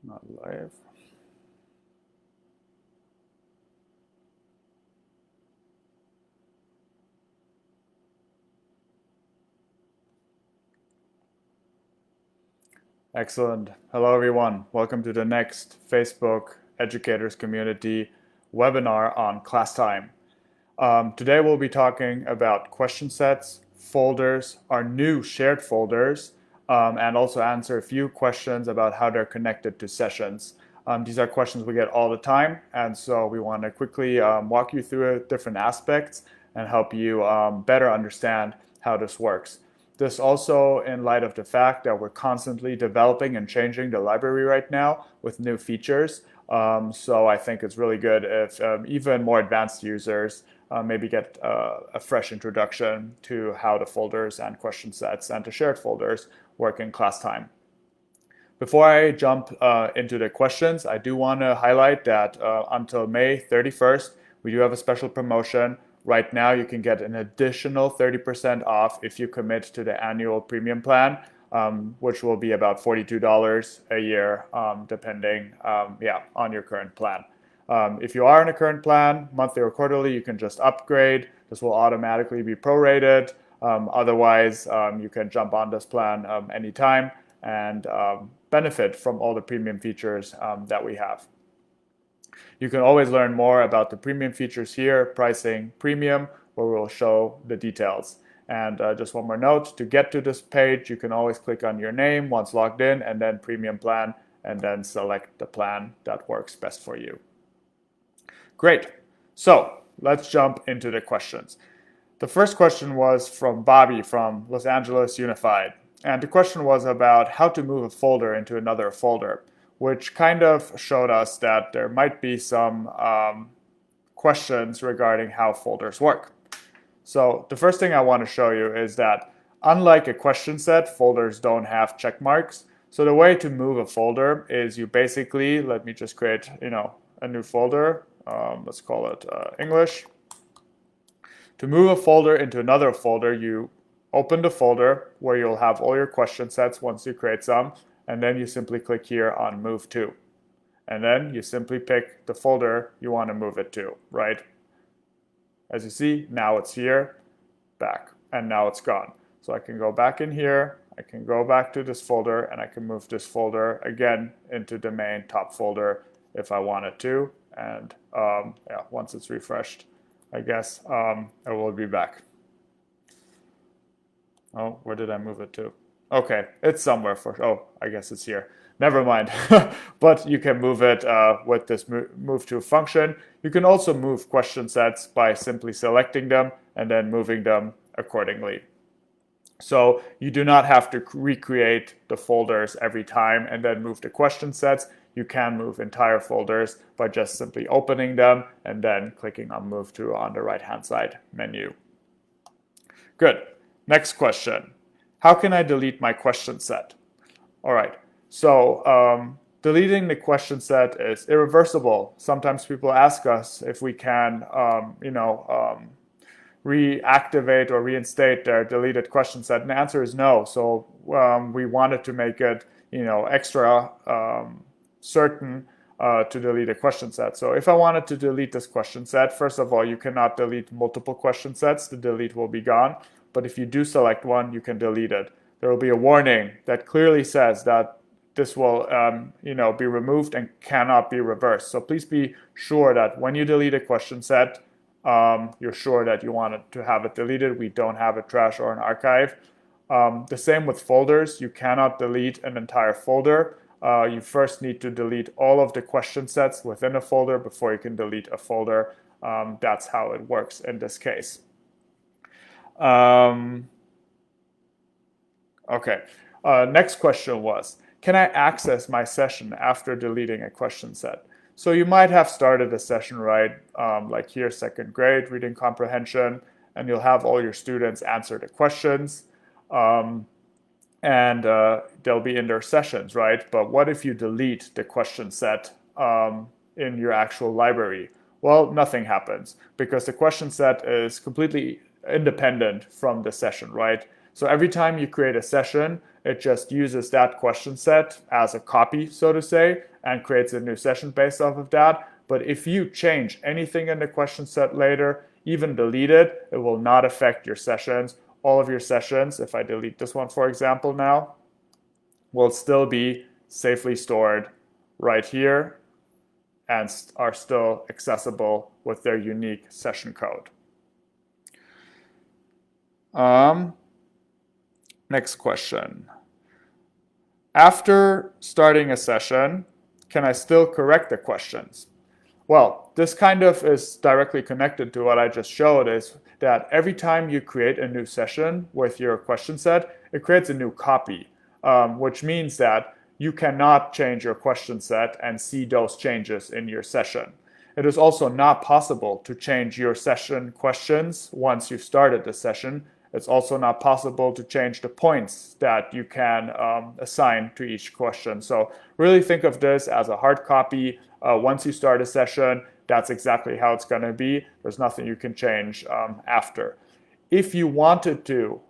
Not live. Excellent. Hello, everyone. Welcome to the next Facebook Educators Community webinar on Classtime. Today, we'll be talking about question sets, folders, our new shared folders, and also answer a few questions about how they're connected to sessions. These are questions we get all the time, and so we want to quickly walk you through different aspects and help you better understand how this works. This also in light of the fact that we're constantly developing and changing the library right now with new features. So I think it's really good if even more advanced users maybe get a fresh introduction to how the folders and question sets and the shared folders work in Classtime. Before I jump into the questions, I do want to highlight that until May 31st, we do have a special promotion. Right now, you can get an additional 30% off if you commit to the annual premium plan, which will be about $42 a year, depending on your current plan. If you are in a current plan, monthly or quarterly, you can just upgrade. This will automatically be prorated. Otherwise, you can jump on this plan anytime and benefit from all the premium features that we have. You can always learn more about the premium features here, pricing premium, where we'll show the details. And just one more note, to get to this page, you can always click on your name once logged in and then premium plan, and then select the plan that works best for you. Great. So let's jump into the questions. The first question was from Bobby from Los Angeles Unified. And the question was about how to move a folder into another folder, which kind of showed us that there might be some questions regarding how folders work. So the first thing I want to show you is that unlike a question set, folders don't have check marks. So the way to move a folder is you basically, let me just create a new folder. Let's call it English. To move a folder into another folder, you open the folder where you'll have all your question sets once you create some, and then you simply click here on Move To. And then you simply pick the folder you want to move it to, right? As you see, now it's here, back, and now it's gone. So I can go back in here, I can go back to this folder, and I can move this folder again into the main top folder if I wanted to. And once it's refreshed, I guess it will be back. Oh, where did I move it to? Okay, it's somewhere I guess it's here. Never mind. But you can move it with this move to function. You can also move question sets by simply selecting them and then moving them accordingly. So you do not have to recreate the folders every time and then move the question sets. You can move entire folders by just simply opening them and then clicking on Move To on the right-hand side menu. Good. Next question. How can I delete my question set? All right. So deleting the question set is irreversible. Sometimes people ask us if we can, reactivate or reinstate their deleted question set, and the answer is no. So we wanted to make it, extra certain to delete a question set. So if I wanted to delete this question set, first of all, you cannot delete multiple question sets. The delete will be gone. But if you do select one, you can delete it. There will be a warning that clearly says that this will be removed and cannot be reversed. So please be sure that when you delete a question set, you're sure that you want to have it deleted. We don't have a trash or an archive. The same with folders. You cannot delete an entire folder. You first need to delete all of the question sets within a folder before you can delete a folder. That's how it works in this case. Okay. Next question was, can I access my session after deleting a question set? So you might have started a session, right? Like here, second grade, reading comprehension, and you'll have all your students answer the questions. And they'll be in their sessions, right? But what if you delete the question set in your actual library? Well, nothing happens because the question set is completely independent from the session, right? So every time you create a session, it just uses that question set as a copy, so to say, and creates a new session based off of that. But if you change anything in the question set later, even delete it, it will not affect your sessions. All of your sessions, if I delete this one, for example, now, will still be safely stored right here and are still accessible with their unique session code. Next question. After starting a session, can I still correct the questions? Well, this kind of is directly connected to what I just showed, is that every time you create a new session with your question set, it creates a new copy, which means that you cannot change your question set and see those changes in your session. It is also not possible to change your session questions once you've started the session. It's also not possible to change the points that you can assign to each question. So really think of this as a hard copy. Once you start a session, that's exactly how it's going to be. There's nothing you can change after. If you wanted to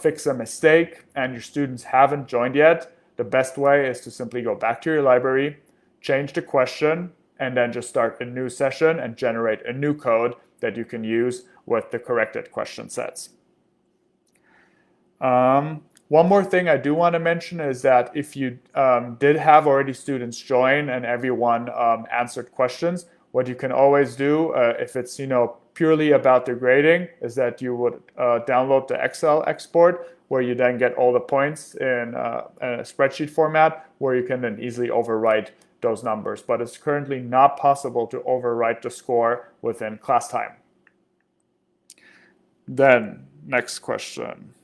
fix a mistake and your students haven't joined yet, the best way is to simply go back to your library, change the question, and then just start a new session and generate a new code that you can use with the corrected question sets. One more thing I do want to mention is that if you did have already students join and everyone answered questions, what you can always do, if it's purely about the grading, is that you would download the Excel export, where you then get all the points in a spreadsheet format, where you can then easily overwrite those numbers. But it's currently not possible to overwrite the score within Classtime. Then, next question.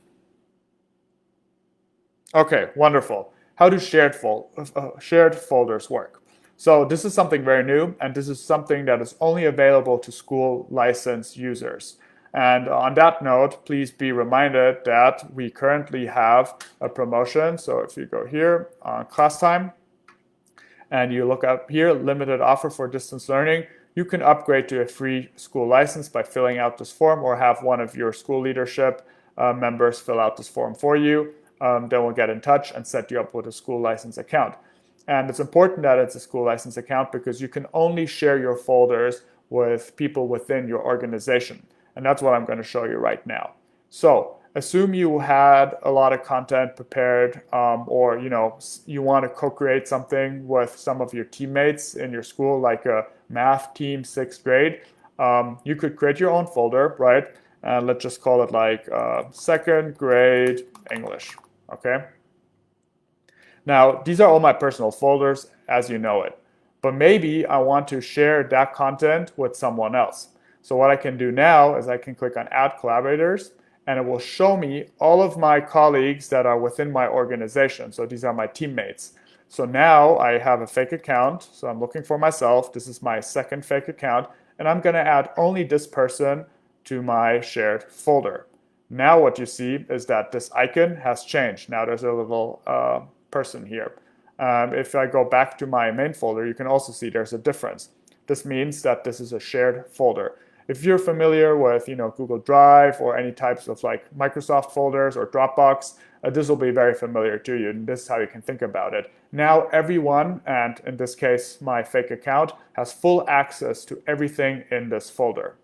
Okay, wonderful. How do shared folders work? So this is something very new, and this is something that is only available to school licensed users. And on that note, please be reminded that we currently have a promotion. So if you go here on Classtime and you look up here, limited offer for distance learning, you can upgrade to a free school license by filling out this form, or have one of your school leadership members fill out this form for you. Then we'll get in touch and set you up with a school license account. And it's important that it's a school license account because you can only share your folders with people within your organization. And that's what I'm going to show you right now. So assume you had a lot of content prepared, or you want to co-create something with some of your teammates in your school, like a math team 6th grade. You could create your own folder, right? And let's just call it like 2nd grade English. Okay. Now, these are all my personal folders as you know it. But maybe I want to share that content with someone else. So what I can do now is I can click on Add Collaborators, and it will show me all of my colleagues that are within my organization. So these are my teammates. So now I have a fake account. So I'm looking for myself. This is my 2nd fake account. And I'm going to add only this person to my shared folder. Now what you see is that this icon has changed. Now there's a little person here. If I go back to my main folder, you can also see there's a difference. This means that this is a shared folder. If you're familiar with Google Drive or any types of like Microsoft folders or Dropbox, this will be very familiar to you, and this is how you can think about it. Now everyone, and in this case my fake account, has full access to everything in this folder.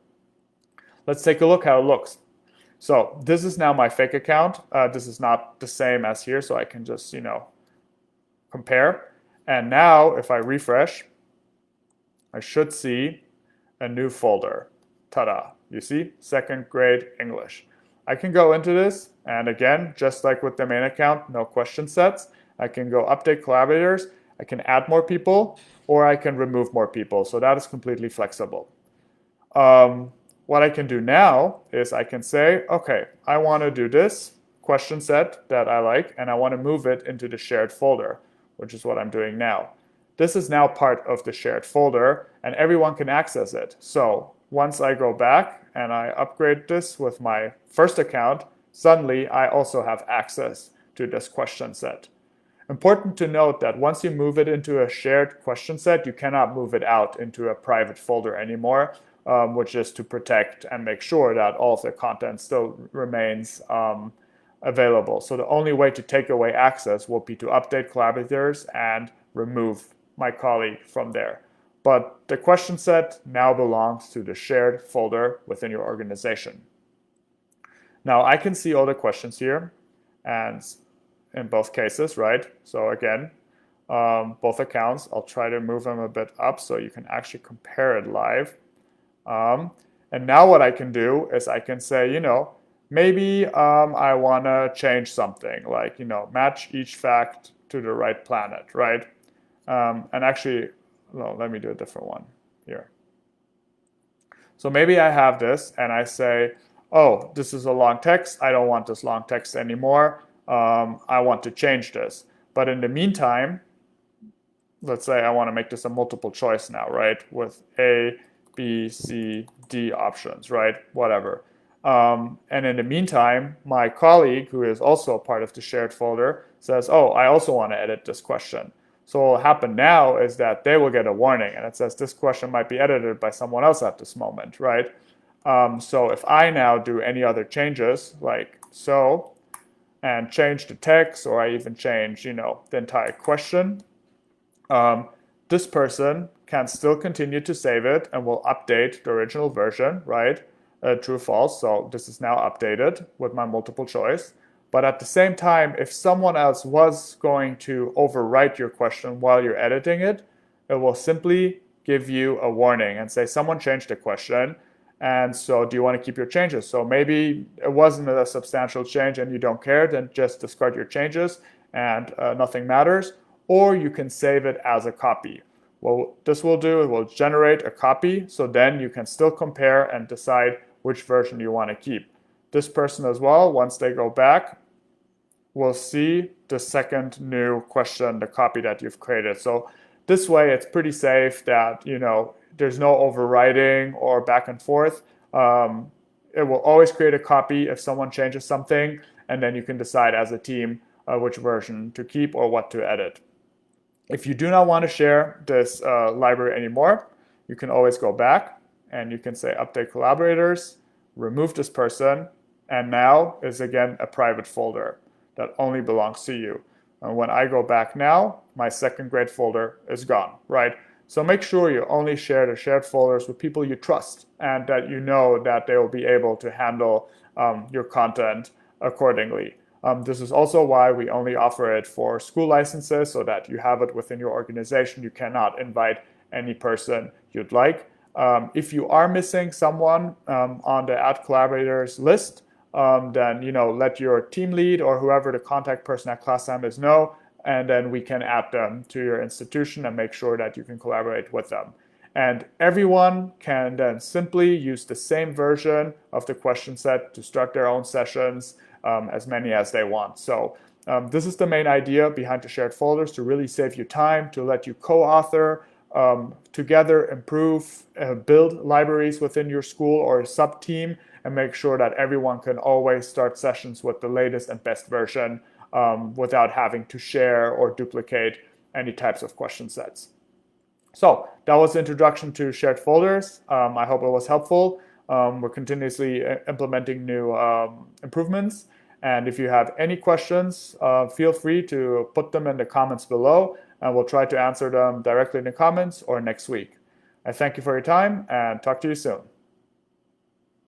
Let's take a look how it looks. So this is now my fake account. This is not the same as here, so I can just compare. And now if I refresh, I should see a new folder. Ta-da! You see, 2nd grade English. I can go into this, and again, just like with the main account, no question sets. I can go update collaborators. I can add more people, or I can remove more people. So that is completely flexible. What I can do now is I can say, okay, I want to do this question set that I like, and I want to move it into the shared folder, which is what I'm doing now. This is now part of the shared folder, and everyone can access it. So once I go back and I upgrade this with my first account, suddenly I also have access to this question set. Important to note that once you move it into a shared question set, you cannot move it out into a private folder anymore, which is to protect and make sure that all of the content still remains available. So the only way to take away access will be to update collaborators and remove my colleague from there. But the question set now belongs to the shared folder within your organization. Now I can see all the questions here, and in both cases, right? So again, both accounts, I'll try to move them a bit up so you can actually compare it live. And now what I can do is I can say, maybe I want to change something, like, match each fact to the right planet, right? And actually, no, let me do a different one here. So maybe I have this and I say, oh, this is a long text. I don't want this long text anymore. I want to change this. But in the meantime, let's say I want to make this a multiple choice now, right? With A, B, C, D options, right? Whatever. And in the meantime, my colleague, who is also a part of the shared folder, says, oh, I also want to edit this question. So what will happen now is that they will get a warning, and it says this question might be edited by someone else at this moment, right? So if I now do any other changes, like so, and change the text, or I even change, the entire question, this person can still continue to save it and will update the original version, right? True, false. So this is now updated with my multiple choice. But at the same time, if someone else was going to overwrite your question while you're editing it, it will simply give you a warning and say, someone changed the question. And so do you want to keep your changes? So maybe it wasn't a substantial change and you don't care, then just discard your changes and nothing matters. Or you can save it as a copy. What this will do, it will generate a copy. So then you can still compare and decide which version you want to keep. This person as well, once they go back, will see the second new question, the copy that you've created. So this way it's pretty safe that, there's no overwriting or back and forth. It will always create a copy if someone changes something, and then you can decide as a team which version to keep or what to edit. If you do not want to share this library anymore, you can always go back and you can say update collaborators, remove this person, and now is again a private folder that only belongs to you. And when I go back now, my second grade folder is gone, right? So make sure you only share the shared folders with people you trust and that you know that they will be able to handle your content accordingly. This is also why we only offer it for school licenses, so that you have it within your organization. You cannot invite any person you'd like. If you are missing someone on the Add Collaborators list, then let your team lead or whoever the contact person at Classtime is know, and then we can add them to your institution and make sure that you can collaborate with them. And everyone can then simply use the same version of the question set to start their own sessions, as many as they want. So this is the main idea behind the shared folders, to really save you time, to let you co-author, together improve, build libraries within your school or sub-team, and make sure that everyone can always start sessions with the latest and best version without having to share or duplicate any types of question sets. So that was the introduction to shared folders. I hope it was helpful. We're continuously implementing new improvements. And if you have any questions, feel free to put them in the comments below, and we'll try to answer them directly in the comments or next week. I thank you for your time and talk to you soon.